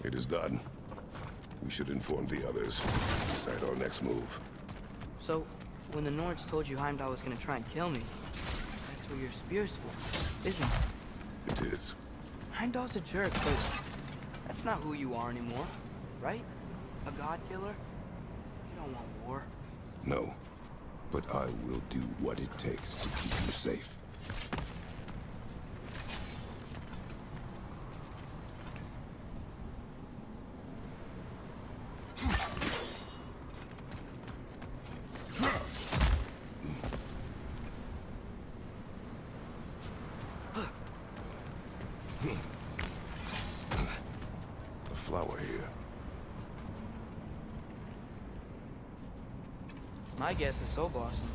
It is done. We should inform the others. Decide our next move. So, when the Norse told you Heimdall was gonna try and kill me, that's who your spear's for, isn't it? It is. Heimdall's a jerk, but that's not who you are anymore, right? A god killer? You don't want war. No. But I will do what it takes to keep you safe. A flower here. My guess is soul blossom.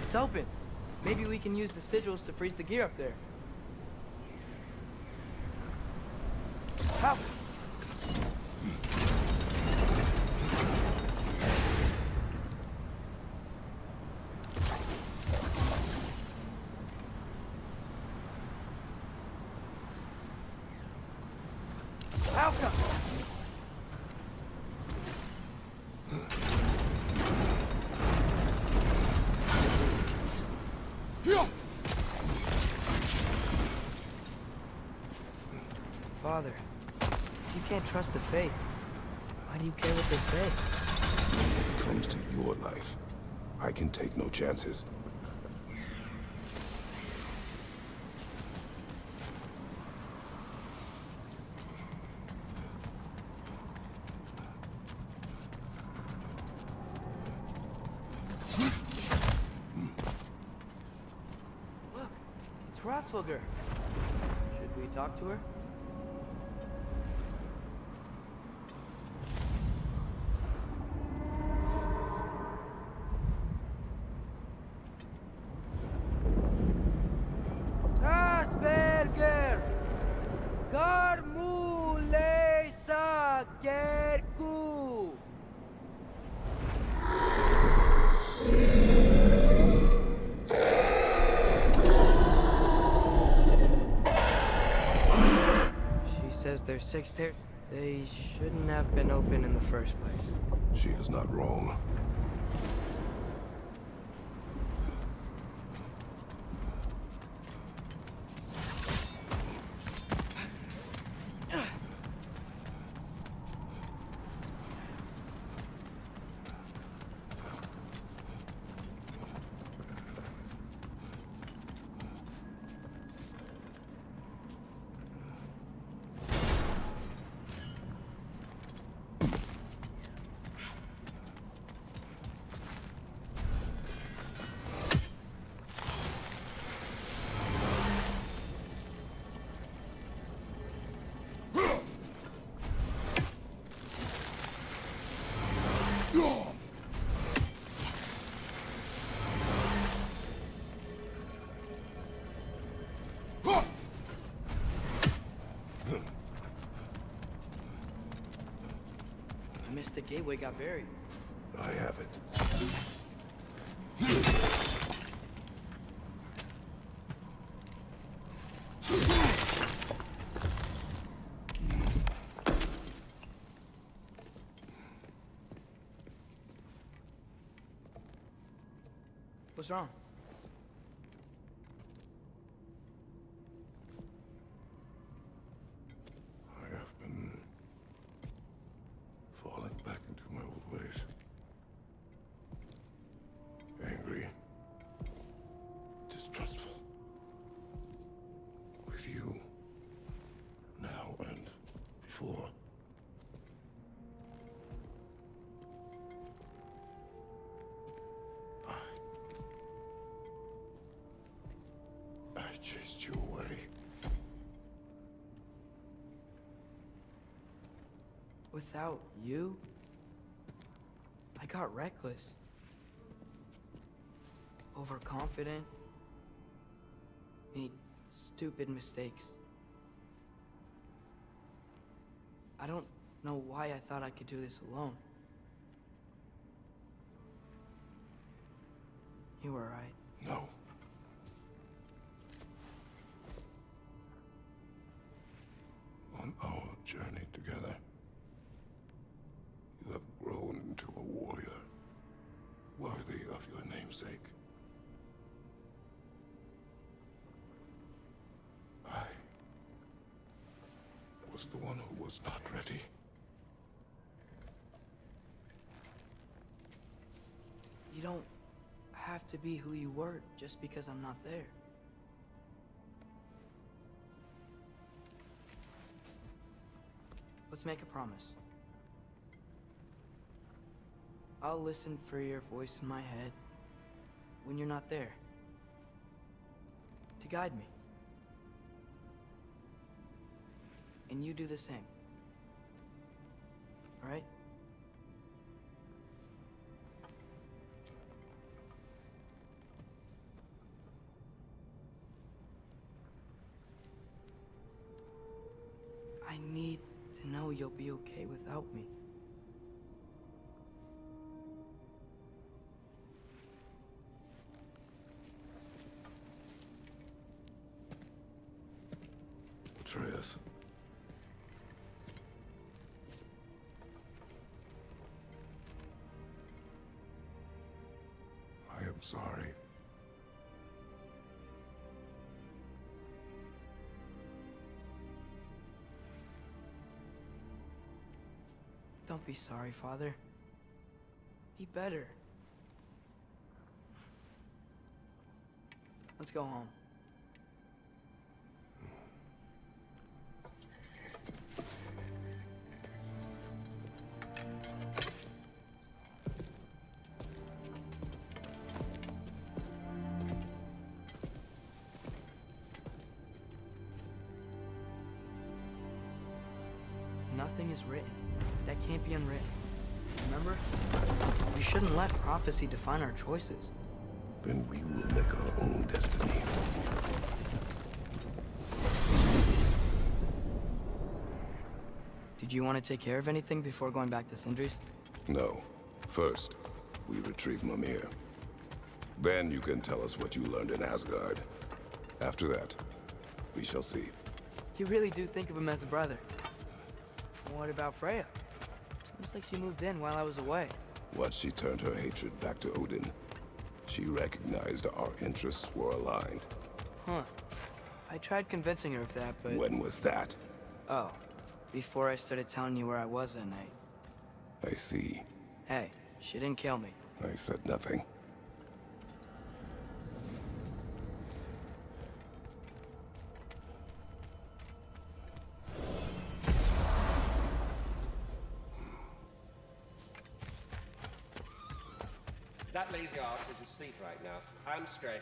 It's open. Maybe we can use the sigils to freeze the gear up there. How? How? Father, if you can't trust the fates, why do you care what they say? When it comes to your life, I can take no chances. Look, it's Hrothgar. Should we talk to her? There's 6 stairs. They shouldn't have been open in the first place. She is not wrong. The gateway got buried. I have it. What's wrong? I have been falling back into my old ways. Angry. Distrustful. With you. Now and before. I chased you away. Without you, I got reckless. Overconfident. Made stupid mistakes. I don't know why I thought I could do this alone. You were right. No. On our journey together, you have grown into a warrior worthy of your namesake. I was the one who was not ready. You don't have to be who you were just because I'm not there. Let's make a promise. I'll listen for your voice in my head when you're not there, to guide me. And you do the same. All right? I need to know you'll be okay without me. Atreus. I am sorry. Don't be sorry, Father. Be better. Let's go home. Nothing is written that can't be unwritten. Remember? We shouldn't let prophecy define our choices. Then we will make our own destiny. Did you want to take care of anything before going back to Sindri's? No. First, we retrieve Mimir. Then you can tell us what you learned in Asgard. After that, we shall see. You really do think of him as a brother. What about Freya? Seems like she moved in while I was away. Once she turned her hatred back to Odin, she recognized our interests were aligned. Huh. I tried convincing her of that, but... When was that? Oh. Before I started telling you where I was that night. I see. Hey, she didn't kill me. I said nothing. That lazy arse is asleep right now. I'm straight.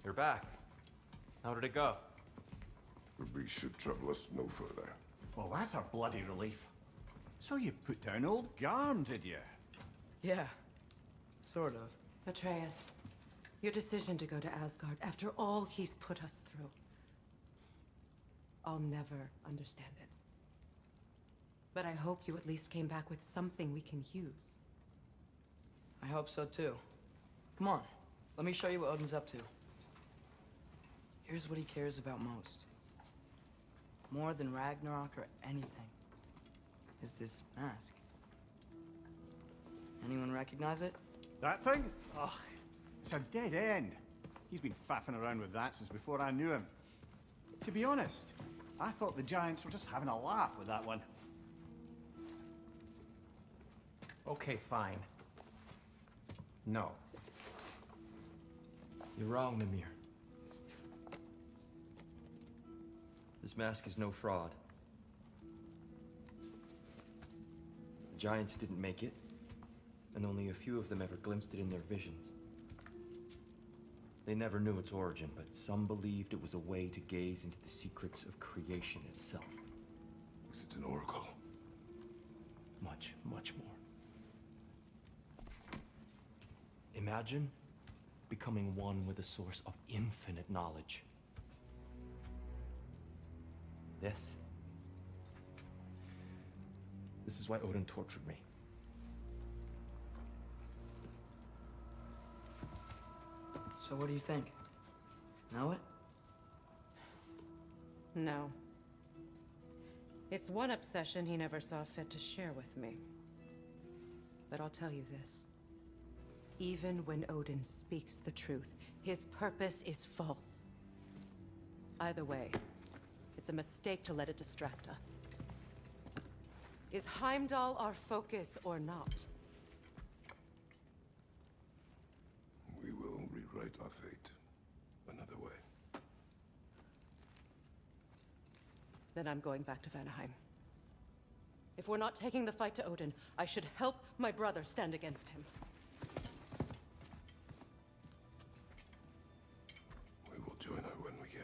You're back. How did it go? The beast should trouble us no further. Well, that's a bloody relief. So you put down old Garm, did you? Yeah. Sort of. Atreus, your decision to go to Asgard after all he's put us through. I'll never understand it. But I hope you at least came back with something we can use. I hope so too. Come on. Let me show you what Odin's up to. Here's what he cares about most. More than Ragnarok or anything. Is this mask. Anyone recognize it? That thing? Ugh, it's a dead end. He's been faffing around with that since before I knew him. To be honest, I thought the giants were just having a laugh with that one. Okay, fine. No. You're wrong, Mimir. This mask is no fraud. giants didn't make it, and only a few of them ever glimpsed it in their visions. They never knew its origin, but some believed it was a way to gaze into the secrets of creation itself. Is it an oracle? Much, much more. Imagine becoming one with a source of infinite knowledge. This is why Odin tortured me. So what do you think? Know it? No. It's one obsession he never saw fit to share with me. But I'll tell you this. Even when Odin speaks the truth, his purpose is false. Either way, it's a mistake to let it distract us. Is Heimdall our focus or not? We will rewrite our fate another way. Then I'm going back to Vanaheim. If we're not taking the fight to Odin, I should help my brother stand against him. We will join her when we can.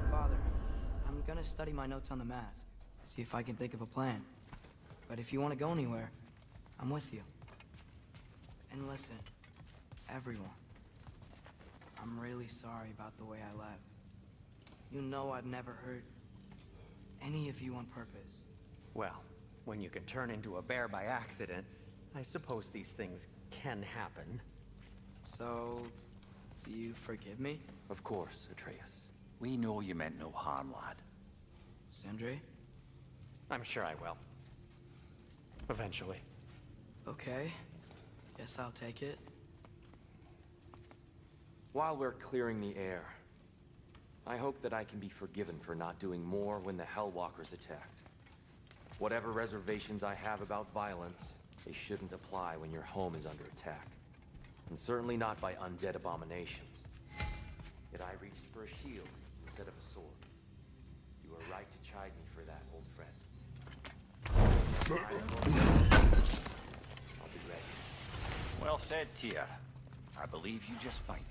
Father, I'm gonna study my notes on the mask. See if I can think of a plan. But if you want to go anywhere, I'm with you. And listen, everyone. I'm really sorry about the way I left. You know I'd never hurt any of you on purpose. Well, when you can turn into a bear by accident, I suppose these things can happen. So, do you forgive me? Of course, Atreus. We know you meant no harm, lad. Sindri? I'm sure I will. Eventually. Okay. Guess I'll take it. While we're clearing the air, I hope that I can be forgiven for not doing more when the Hellwalkers attacked. Whatever reservations I have about violence, they shouldn't apply when your home is under attack. And certainly not by undead abominations. Yet I reached for a shield instead of a sword. You were right to chide me for that, old friend. I'll be ready. Well said, Tia. I believe you just might.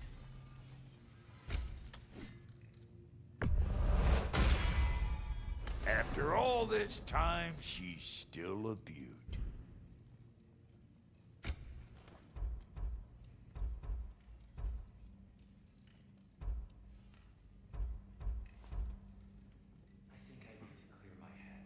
After all this time, she's still a beaut. I think I need to clear my head.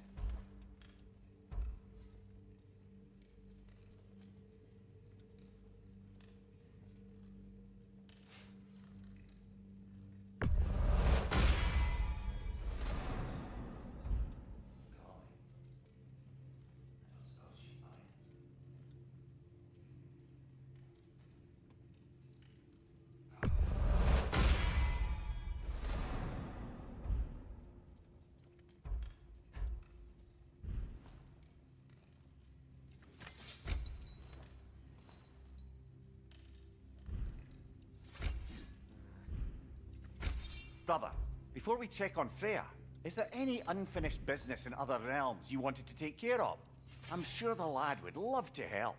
Brother, before we check on Freya, is there any unfinished business in other realms you wanted to take care of? I'm sure the lad would love to help.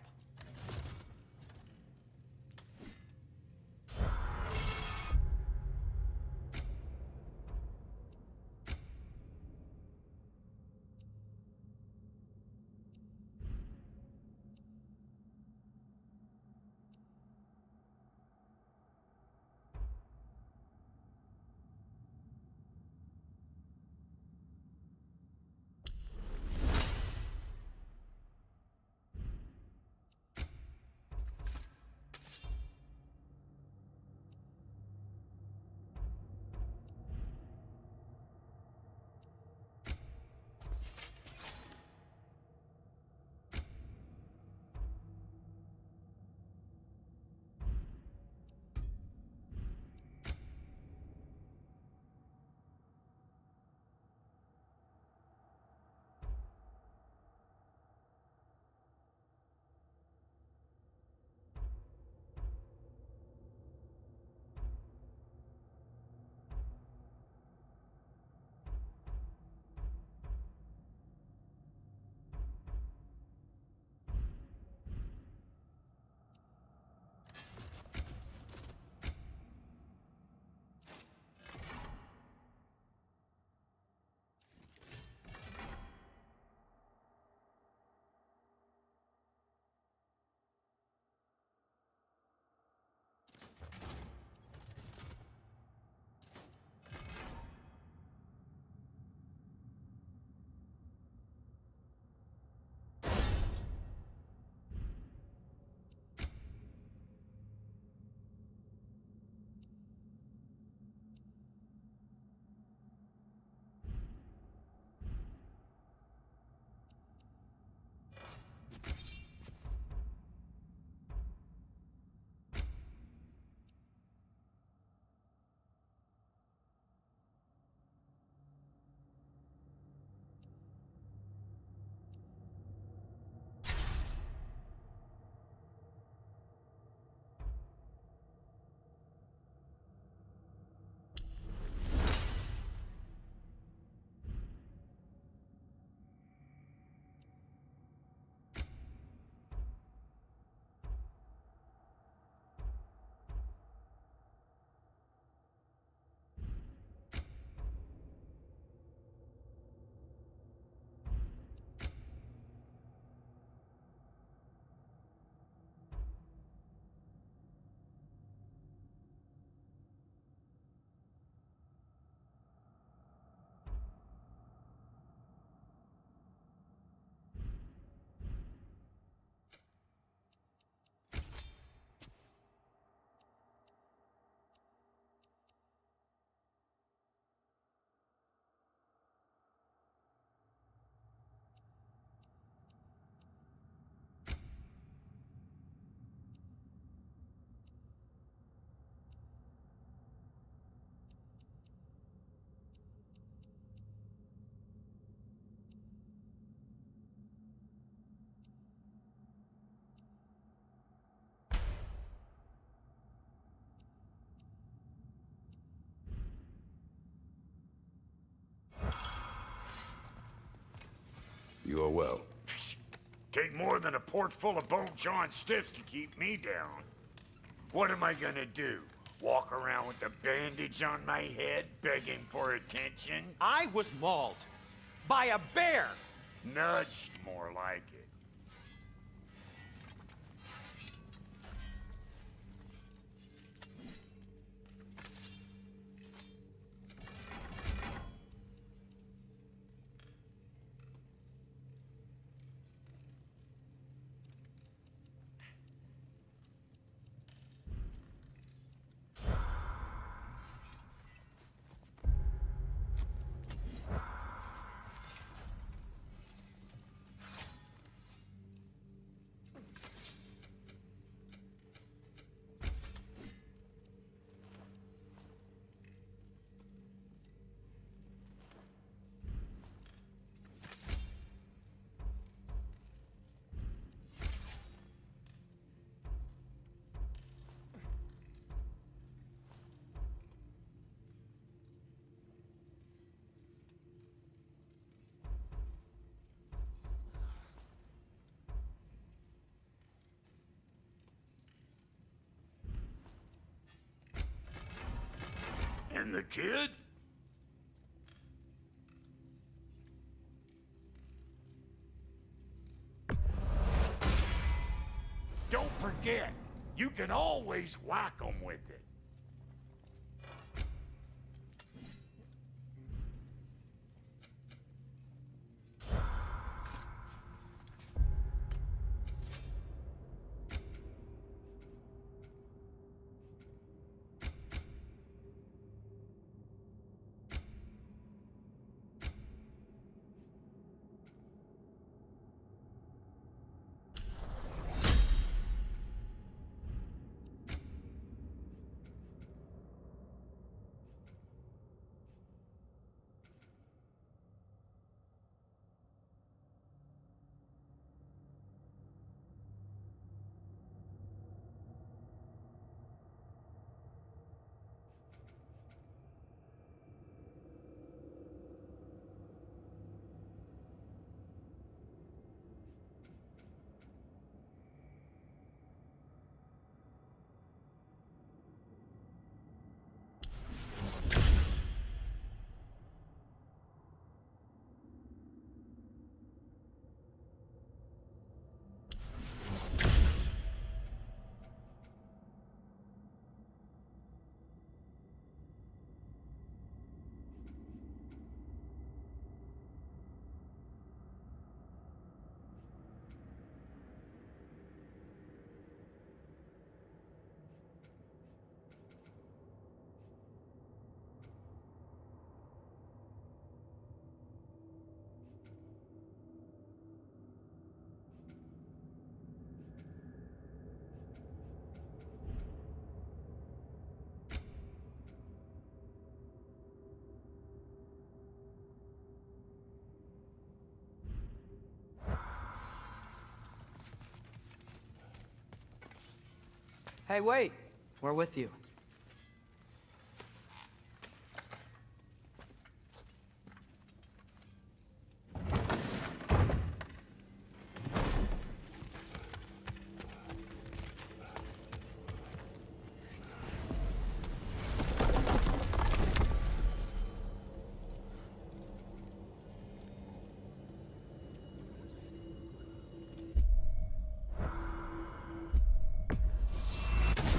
You are well. Take more than a port full of bone-chawing stiffs to keep me down. What am I gonna do? Walk around with a bandage on my head, begging for attention? I was mauled by a bear! Nudged, more like it. And the kid? Don't forget, you can always whack them with it. Hey, wait! We're with you.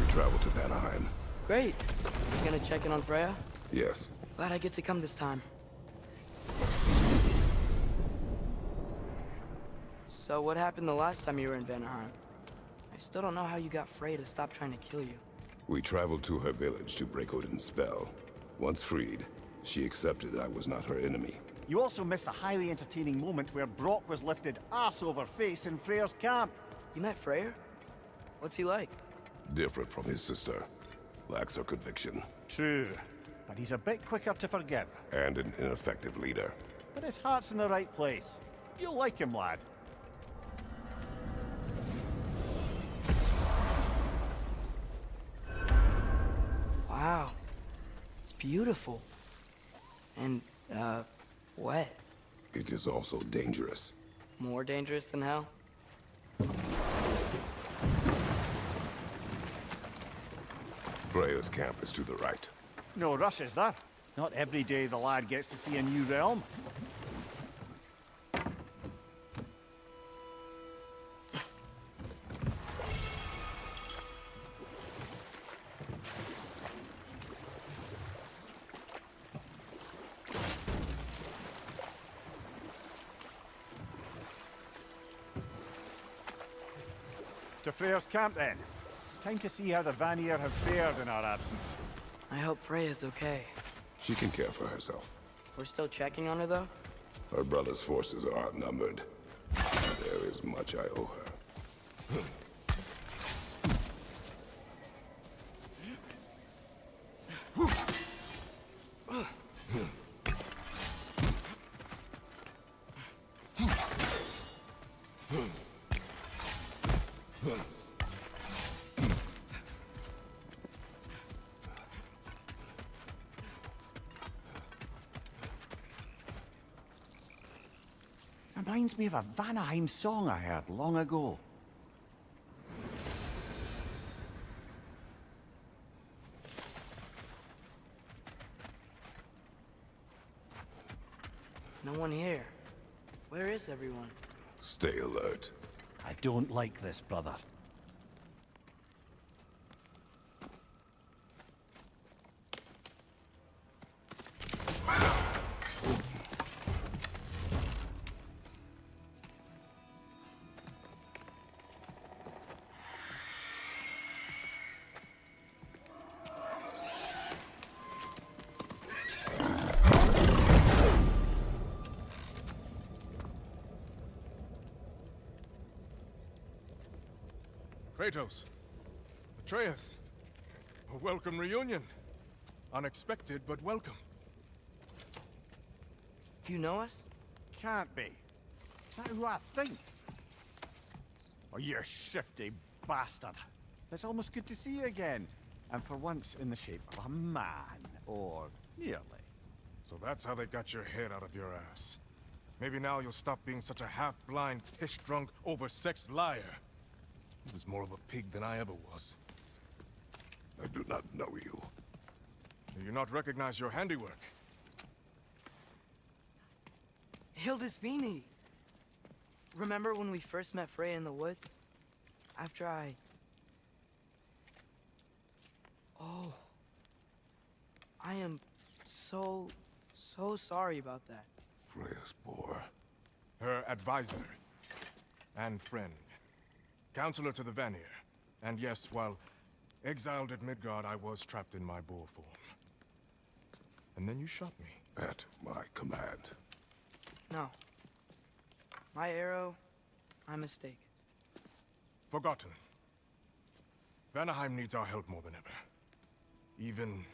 Travel to Vanaheim. Great. You gonna check in on Freya? Yes. Glad I get to come this time. So what happened the last time you were in Vanaheim? I still don't know how you got Freya to stop trying to kill you. We traveled to her village to break Odin's spell. Once freed, she accepted that I was not her enemy. You also missed a highly entertaining moment where Brock was lifted arse over face in Freyr's camp. You met Freyr? What's he like? Different from his sister. Lacks her conviction. True, but he's a bit quicker to forgive. And an ineffective leader. But his heart's in the right place. You'll like him, lad. Wow. It's beautiful. And, wet. It is also dangerous. More dangerous than hell? Freya's camp is to the right. No rush, is there? Not every day the lad gets to see a new realm. To Freyr's camp, then. Time to see how the Vanir have fared in our absence. I hope Freya's okay. She can care for herself. We're still checking on her, though? Her brother's forces are outnumbered. There is much I owe her. Reminds me of a Vanaheim song I heard long ago. No one here. Where is everyone? Stay alert. I don't like this, brother. Kratos, Atreus, a welcome reunion. Unexpected, but welcome. Do you know us? Can't be. Is that who I think? Oh, you shifty bastard. It's almost good to see you again. And for once in the shape of a man, or nearly. So that's how they got your head out of your ass. Maybe now you'll stop being such a half-blind, piss-drunk, oversexed liar. He was more of a pig than I ever was. I do not know you. Do you not recognize your handiwork? Hildisvini! Remember when we first met Freya in the woods? After I... Oh. I am so sorry about that. Freya's boar. Her advisor. And friend. Counselor to the Vanir. And yes, while exiled at Midgard, I was trapped in my boar form. And then you shot me. At my command. No. My arrow, my mistake. Forgotten. Vanaheim needs our help more than ever. Even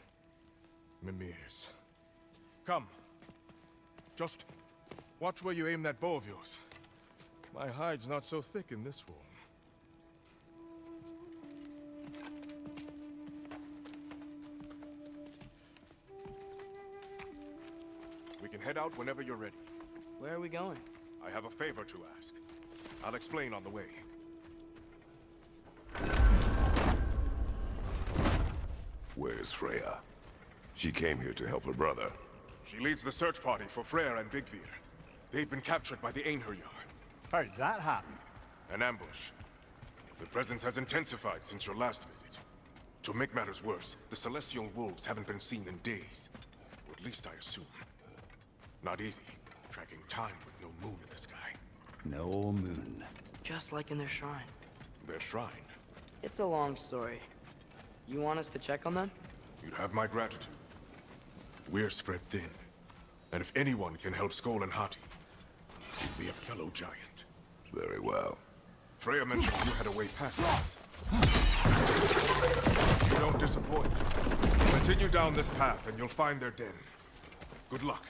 Mimir's. Come. Just watch where you aim that bow of yours. My hide's not so thick in this form. We can head out whenever you're ready. Where are we going? I have a favor to ask. I'll explain on the way. Where's Freya? She came here to help her brother. She leads the search party for Freyr and Bigvir. They've been captured by the Einherjar. How'd that happen? An ambush. The presence has intensified since your last visit. To make matters worse, the Celestial Wolves haven't been seen in days. Or at least I assume. Not easy, tracking time with no moon in the sky. No moon. Just like in their shrine. Their shrine. It's a long story. You want us to check on them? You'd have my gratitude. We're spread thin. And if anyone can help Skoll and Hati, he'd be a fellow giant. Very well. Freya mentioned you had a way past us. You don't disappoint. Continue down this path and you'll find their den. Good luck.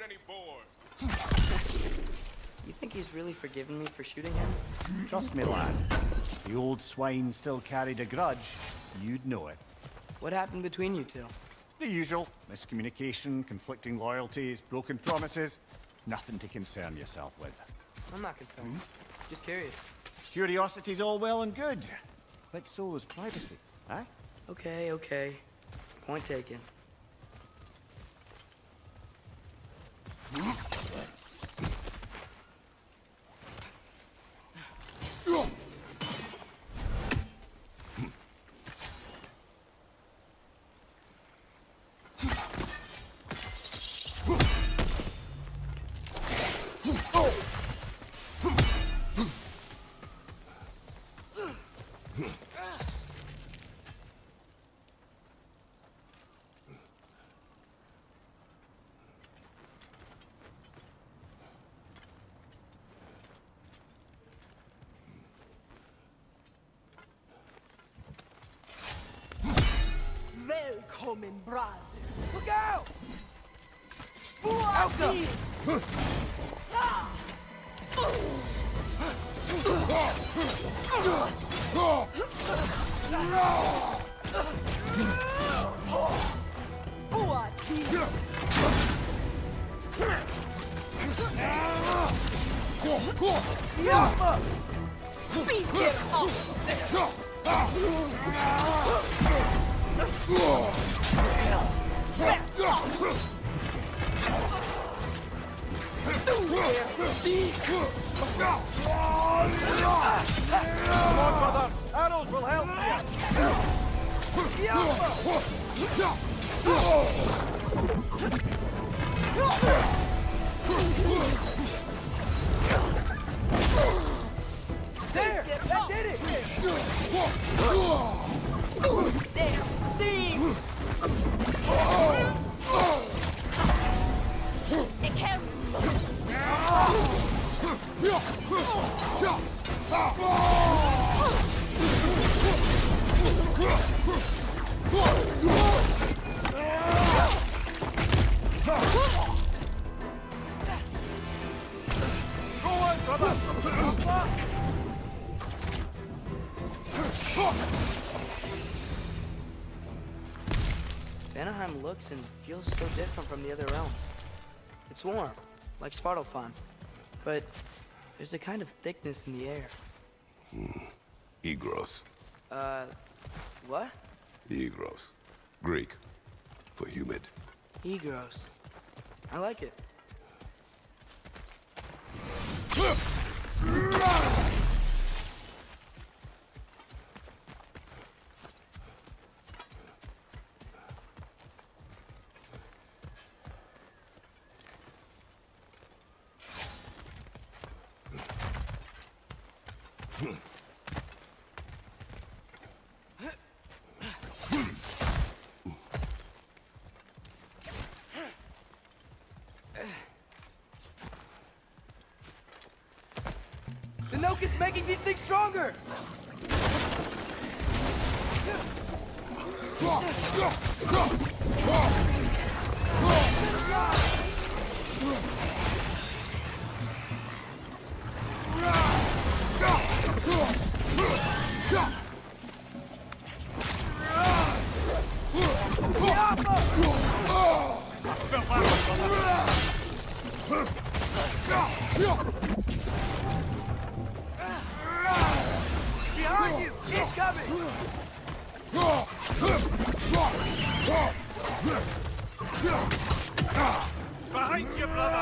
any boars. You think he's really forgiven me for shooting him? Trust me, lad. The old swine still carried a grudge. You'd know it. What happened between you two? The usual. Miscommunication, conflicting loyalties, broken promises. Nothing to concern yourself with. I'm not concerned. Just curious. Curiosity's all well and good. But so is privacy, eh? Okay, okay. Point taken. Välkommen, brad. Look out! Alka! Arrows will help There! That did it! Damn thing! It can... Vanaheim looks and feels so different from the other realms. It's warm, like Svartalfheim, but there's a kind of thickness in the air. Egros. What? Egros. Greek. For humid. Egros. I like it. The Nokin's making these things stronger! Behind you! It's coming! Behind you, brother!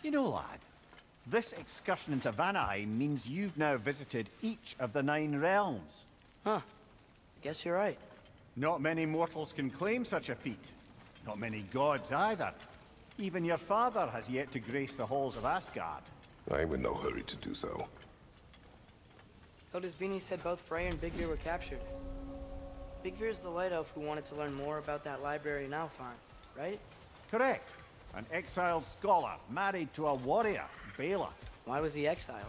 You know, lad, this excursion into Vanaheim means you've now visited each of the 9 realms. Huh. Guess you're right. Not many mortals can claim such a feat. Not many gods either. Even your father has yet to grace the halls of Asgard. I'm in no hurry to do so. Vini said both Frey and Big Veer were captured. Big Veer's the light elf who wanted to learn more about that library in Alfheim, right? Correct. An exiled scholar married to a warrior, Bela. Why was he exiled?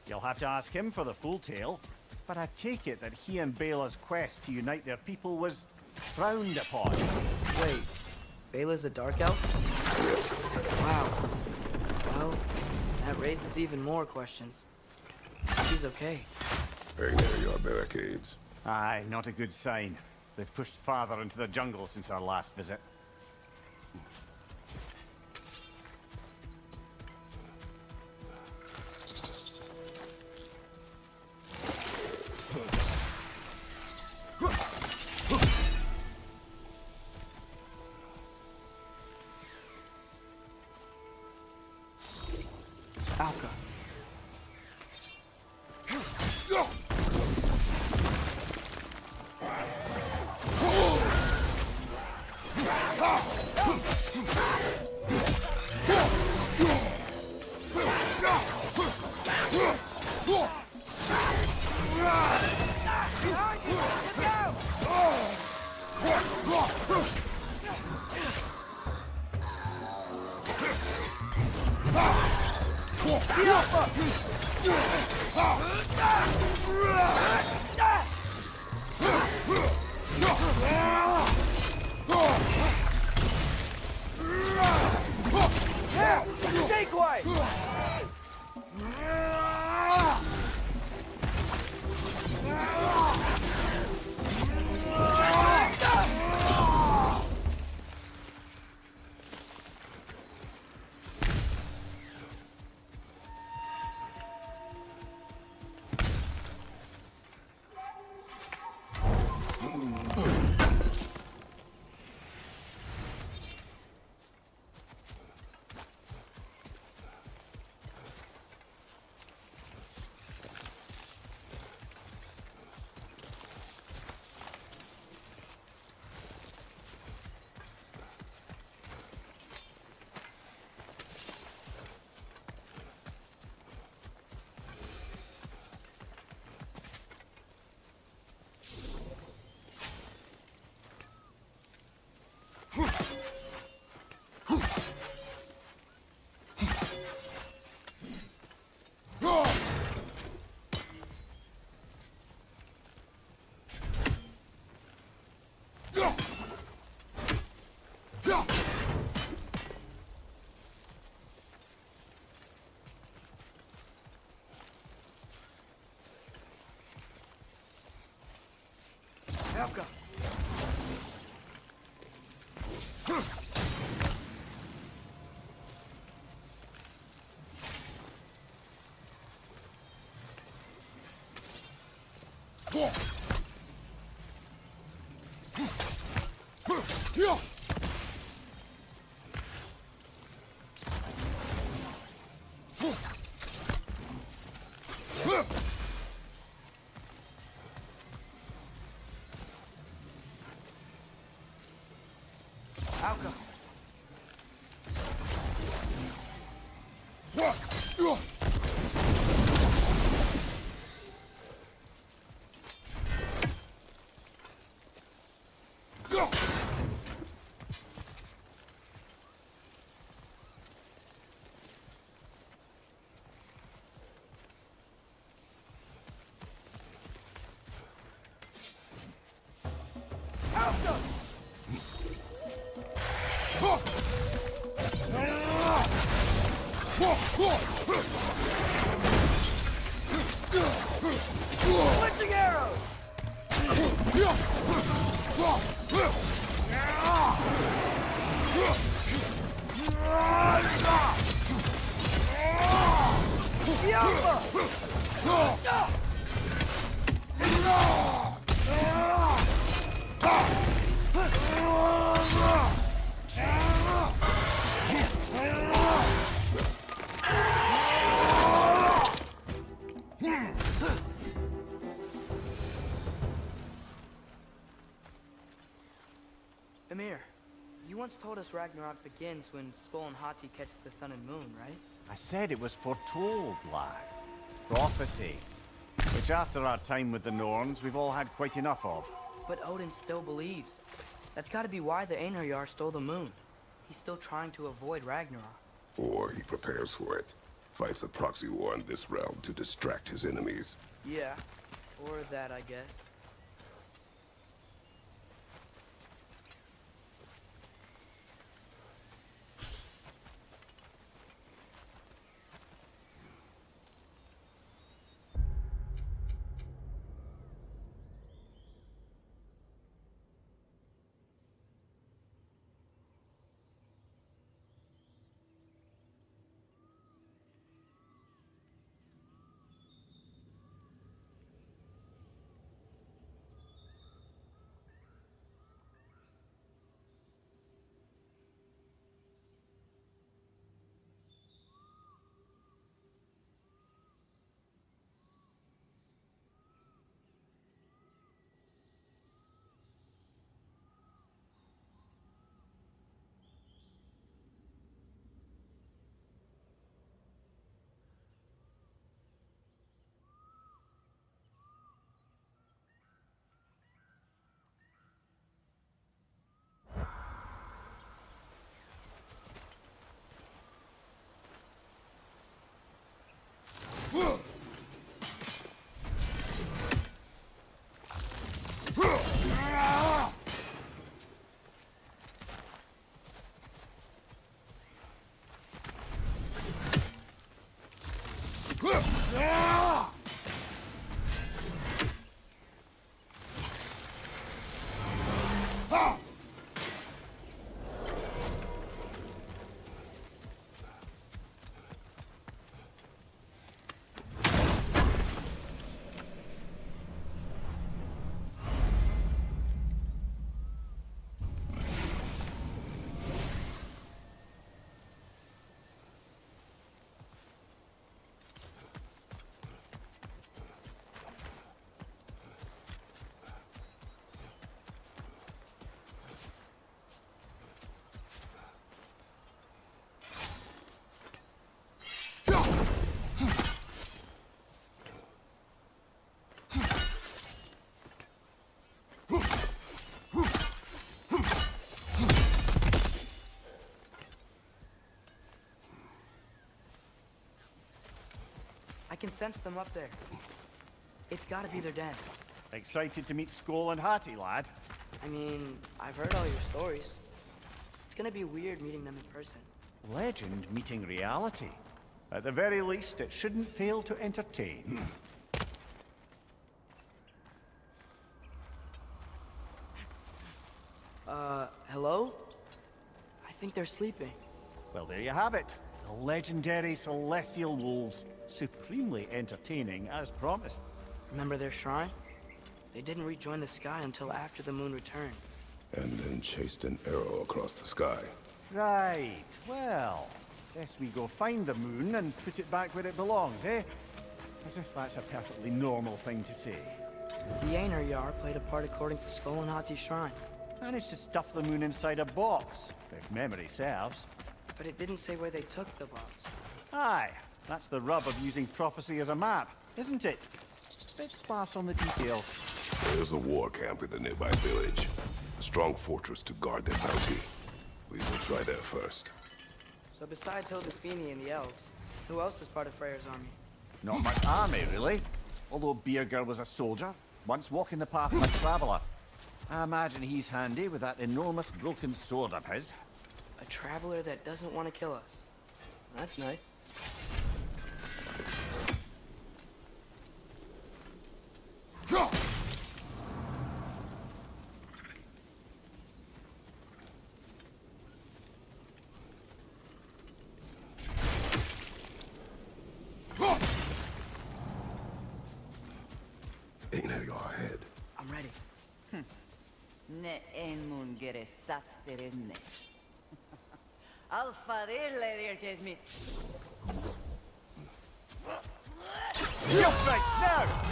You'll have to ask him for the full tale, but I take it that he and Bela's quest to unite their people was frowned upon. Wait, Bela's a dark elf? Wow. Well, that raises even more questions. He's okay. Hey, there your barricades. Aye, not a good sign. They've pushed farther into the jungle since our last visit. Alka. Stay quiet! Alka. Alka. Switching arrows! Emir, you once told us Ragnarok begins when Skoll and Hati catch the sun and moon, right? I said it was foretold, lad. Prophecy. Which after our time with the Norns, we've all had quite enough of. But Odin still believes. That's gotta be why the Einherjar stole the moon. He's still trying to avoid Ragnarok. Or he prepares for it. Fights a proxy war in this realm to distract his enemies. Yeah, or that, I guess. I can sense them up there. It's gotta be their den. Excited to meet Skoll and Hattie, lad? I mean, I've heard all your stories. It's gonna be weird meeting them in person. Legend meeting reality. At the very least, it shouldn't fail to entertain. Hello? I think they're sleeping. Well, there you have it. The legendary celestial wolves. Supremely entertaining, as promised. Remember their shrine? They didn't rejoin the sky until after the moon returned. And then chased an arrow across the sky. Right. Well, guess we go find the moon and put it back where it belongs, eh? As if that's a perfectly normal thing to say. The Einherjar played a part according to Skoll and Hatti's shrine. Managed to stuff the moon inside a box, if memory serves. But it didn't say where they took the box. Aye, that's the rub of using prophecy as a map, isn't it? Bit sparse on the details. There's a war camp in the nearby village. A strong fortress to guard their bounty. We will try there first. So besides Hildisvini and the elves, who else is part of Freyr's army? Not much army, really. Although Birger was a soldier, once walking the path of a traveler. I imagine he's handy with that enormous broken sword of his. A traveler that doesn't want to kill us. That's nice. Einherjar ahead. I'm ready. Ne en mun gere satt derinne. Alfa dille get mit. You right now!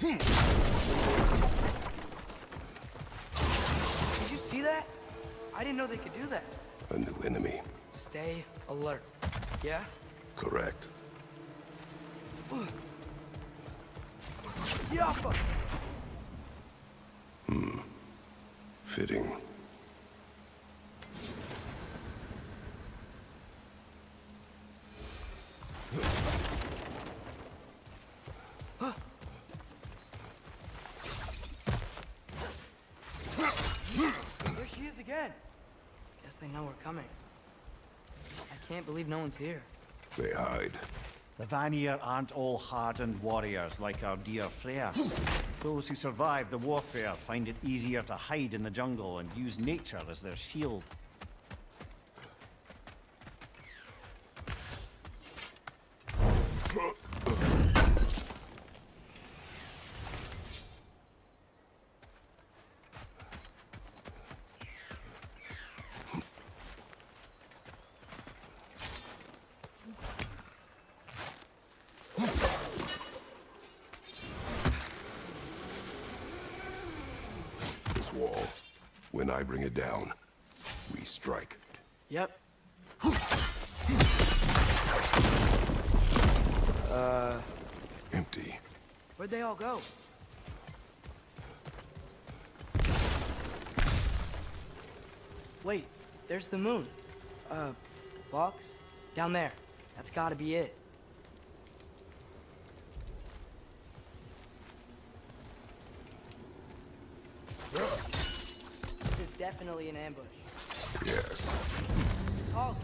Did you see that? I didn't know they could do that. A new enemy. Stay alert. Yeah? Correct. Yappa! Fitting. There she is again. Guess they know we're coming. I can't believe no one's here. They hide. The Vanir aren't all hardened warriors like our dear Freya. Those who survive the warfare find it easier to hide in the jungle and use nature as their shield. This wall. When I bring it down, we strike. Yep. Empty. Where'd they all go? Wait, there's the moon. Box? Down there. That's gotta be it. This is definitely an ambush. Yes. Oh.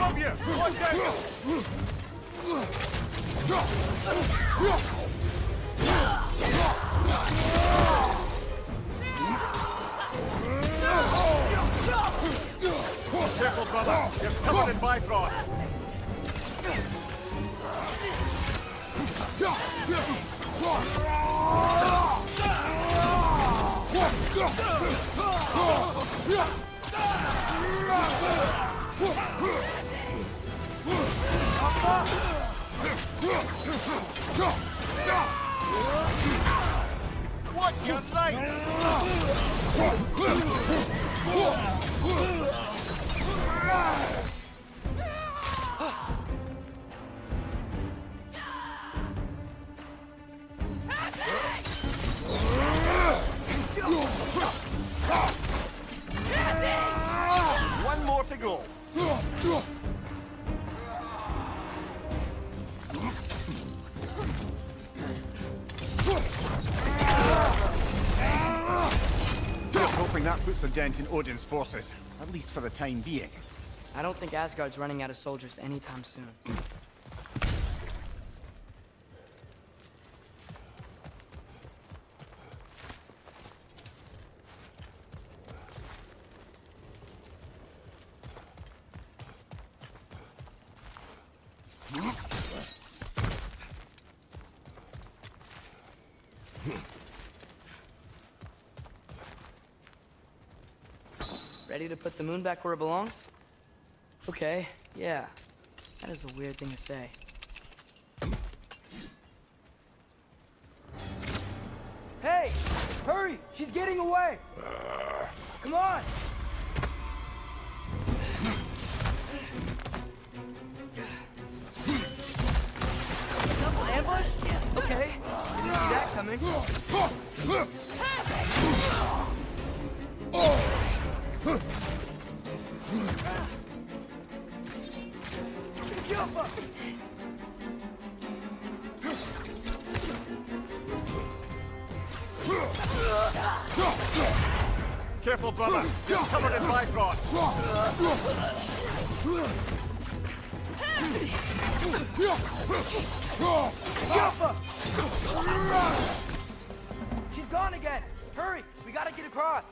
Above you! Watch out! Careful, brother! You're covered in Bifrost! Watch your One more to go. Just hoping that puts a dent in Odin's forces, at least for the time being. I don't think Asgard's running out of soldiers anytime soon. Ready to put the moon back where it belongs? Okay, yeah. That is a weird thing to say. She's getting away! Come on! Double ambush? Okay. Didn't see that coming. Careful, brother. You're covered in bifrost. She's gone again! Hurry! We gotta get across!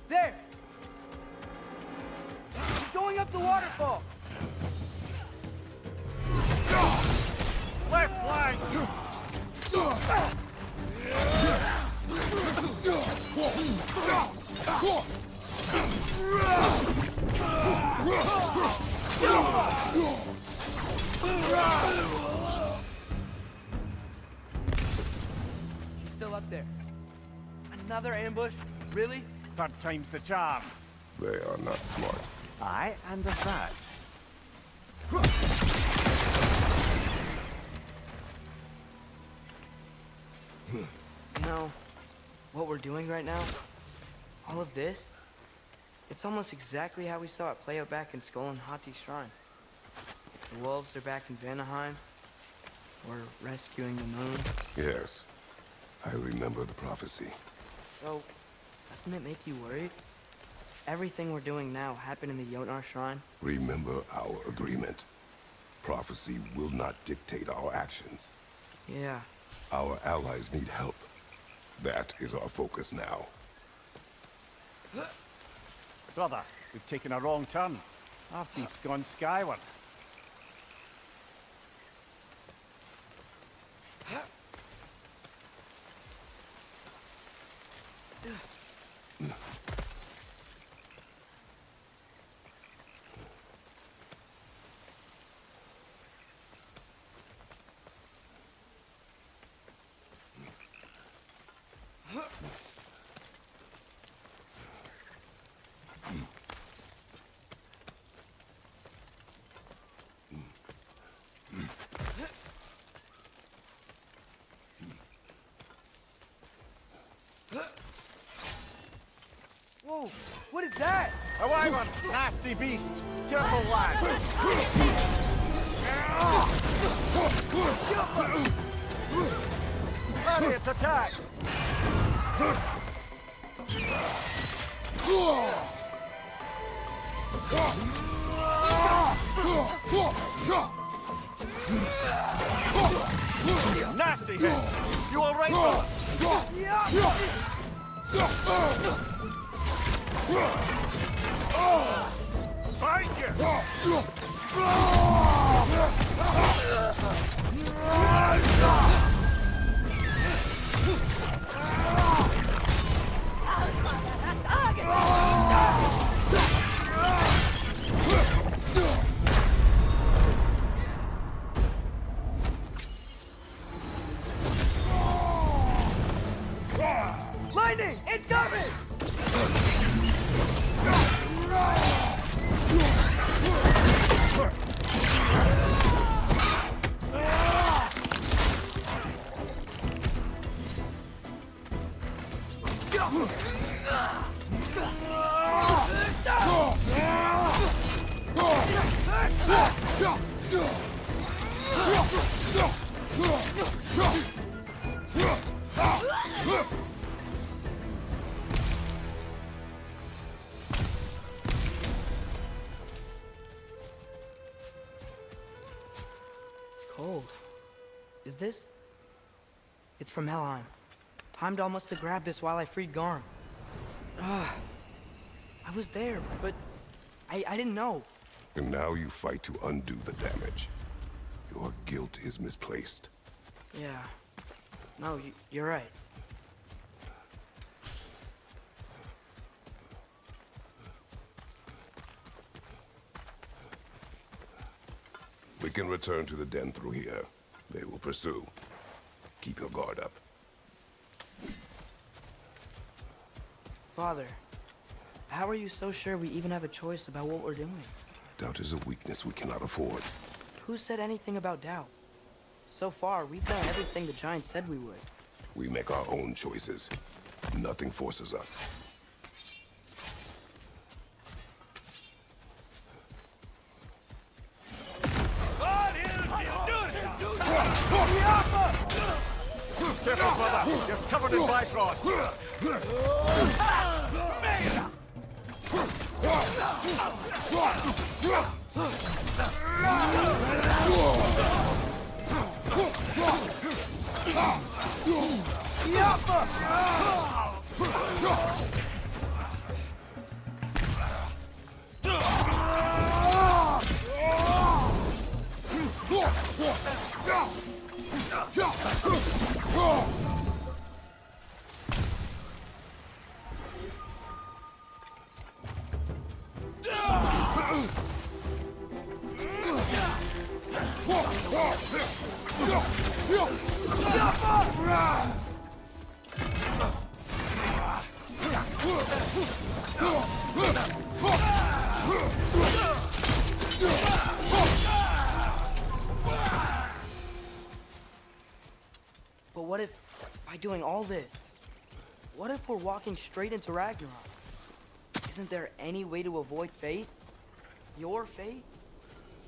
There! She's going up the waterfall! Left flank! She's still up there. Another ambush? Really? Third time's the charm. They are not smart. Aye, and there's that. You know, what we're doing right now, all of this, it's almost exactly how we saw it play out back in Skull and Hati's shrine. The wolves are back in Vanaheim. We're rescuing the moon. Yes. I remember the prophecy. So, doesn't it make you worried? Everything we're doing now happened in the Jotnar shrine. Remember our agreement. Prophecy will not dictate our actions. Yeah. Our allies need help. That is our focus now. Brother, we've taken a wrong turn. Our thief's gone skyward. Whoa! What is that? A wyvern! Nasty beast! Careful, lad! Hurry, it's attack! Nasty hit! You all right, brother? Fight you! Lightning! Incoming! Cold. Is this? It's from Helheim. Heimdall must have grabbed this while I freed Garm. I was there, but I didn't know. And now you fight to undo the damage. Your guilt is misplaced. Yeah, No, you're right. We can return to the den through here. They will pursue. Keep your guard up. Father, how are you so sure we even have a choice about what we're doing? Doubt is a weakness we cannot afford. Who said anything about doubt? So far, we've done everything the Giants said we would. We make our own choices. Nothing forces us. Careful, brother! You're covered in bifrost! But what if, by doing all this, what if we're walking straight into Ragnarok? Isn't there any way to avoid fate? Your fate?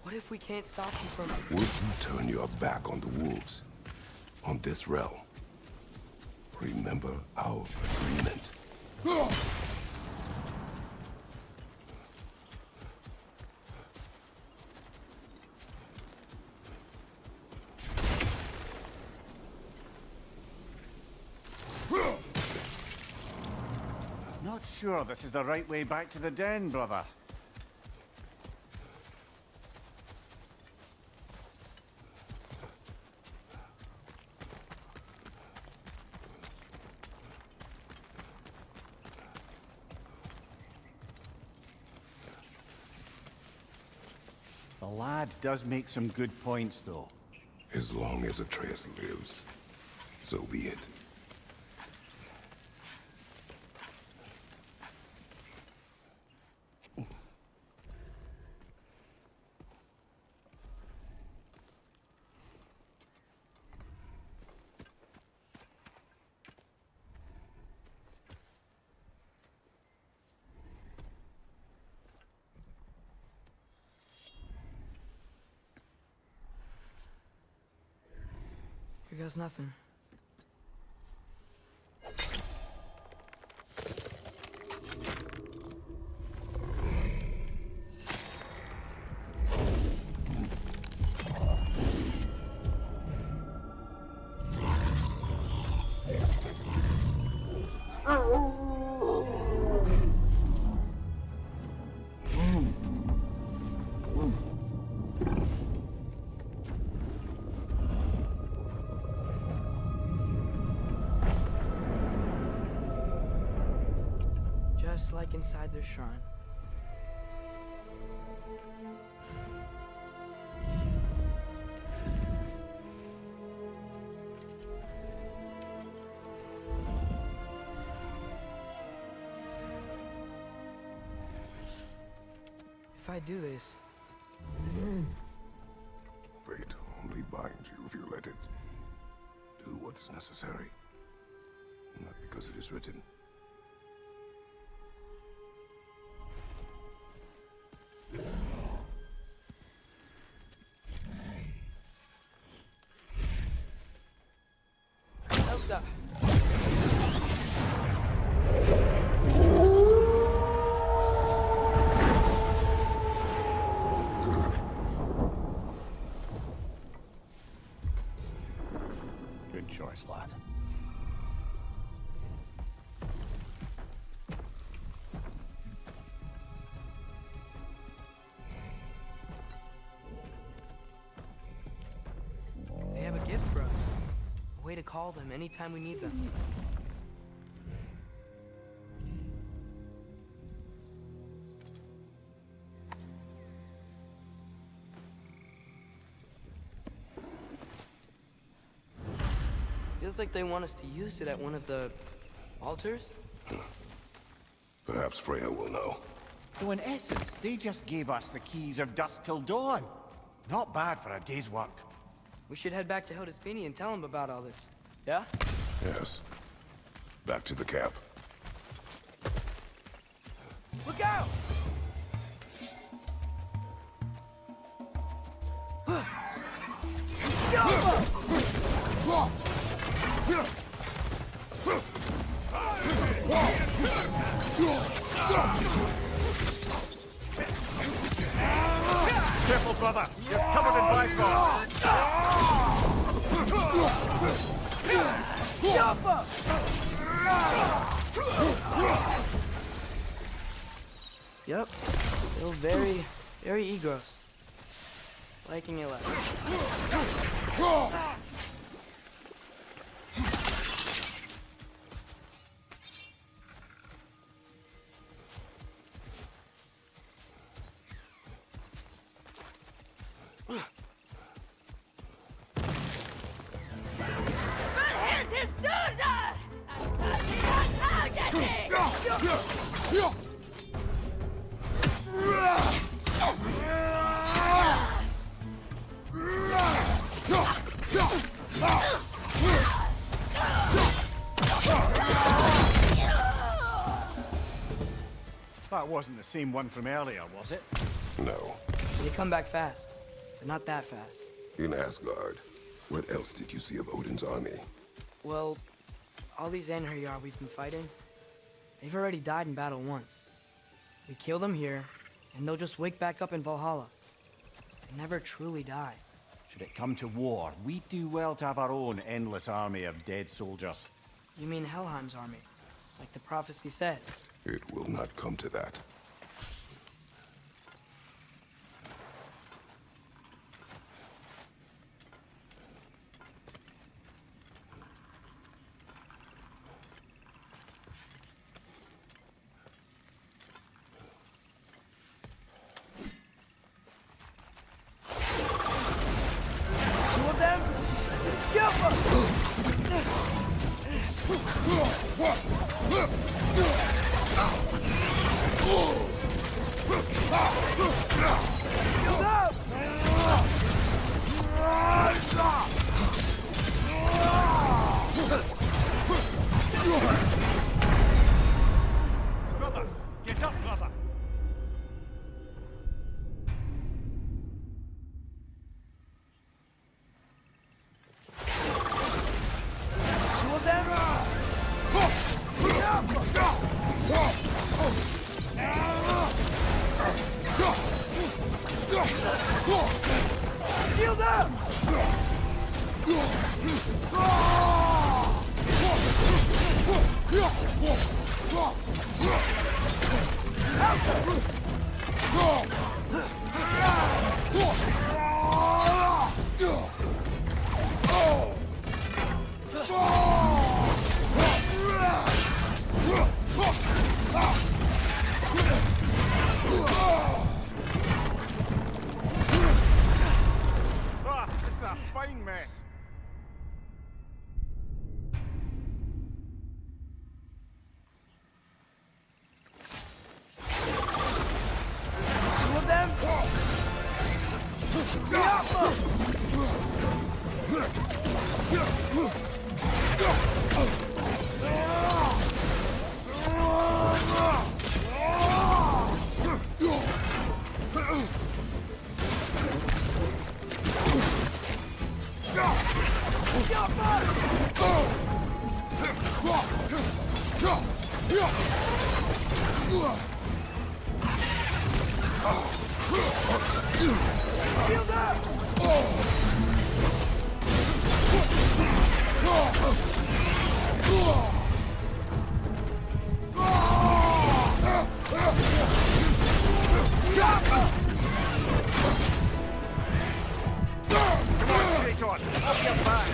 What if we can't stop you from... Would you turn your back on the wolves? On this realm? Remember our agreement. Not sure this is the right way back to the den, brother. The lad does make some good points, though. As long as Atreus lives, so be it. Here goes nothing. Just like inside their shrine. If I do this... Fate only binds you if you let it. Do what is necessary. Not because it is written. Elsa! Good choice, lad. They have a gift for us. A way to call them anytime we need them. Feels like they want us to use it at one of the altars. Perhaps Freya will know. So in essence, they just gave us the keys of dusk till dawn. Not bad for a day's work. We should head back to Hildesfini and tell him about all this. Yeah? Yes. Back to the camp. Look out! Careful, brother. You're covered in bifrost. Yep. Still very, very egros. Liking it less. That wasn't the same one from earlier, was it? No. They come back fast, but not that fast. In Asgard, what else did you see of Odin's army? Well, all these Einherjar we've been fighting, they've already died in battle once. We kill them here, and they'll just wake back up in Valhalla. They never truly die. Should it come to war, we'd do well to have our own endless army of dead soldiers. You mean Helheim's army, like the prophecy said? It will not come to that. Two of them? Brother! Get up, brother! Two of them? Shield up! Ah, this is a fine mess. Two of them? Shield up! Come on, Kratos! Up your back!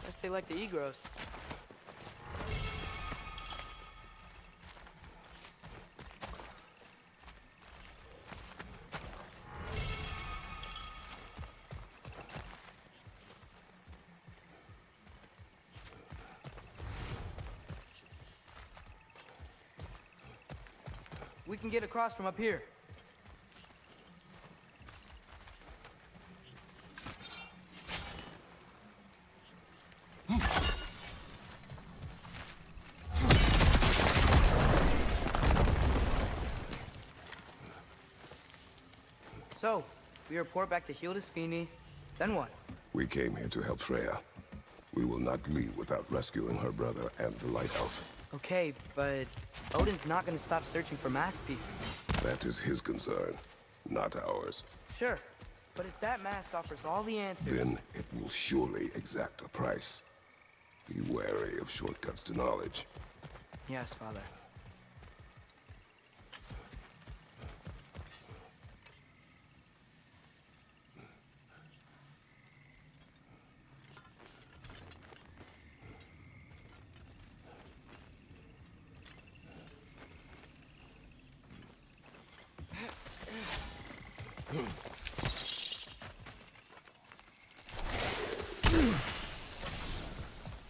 Guess they like the egros. We can get across from up here. So, we report back to Hildisvini, then what? We came here to help Freya. We will not leave without rescuing her brother and the lighthouse. Okay, but Odin's not gonna stop searching for mask pieces. That is his concern, not ours. Sure, but if that mask offers all the answers... Then it will surely exact a price. Be wary of shortcuts to knowledge. Yes, Father.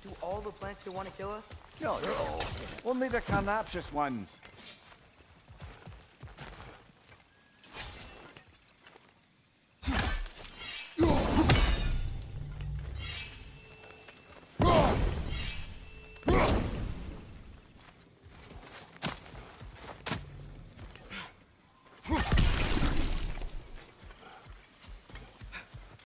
Do all the plants here want to kill us? No, only the carnivorous ones.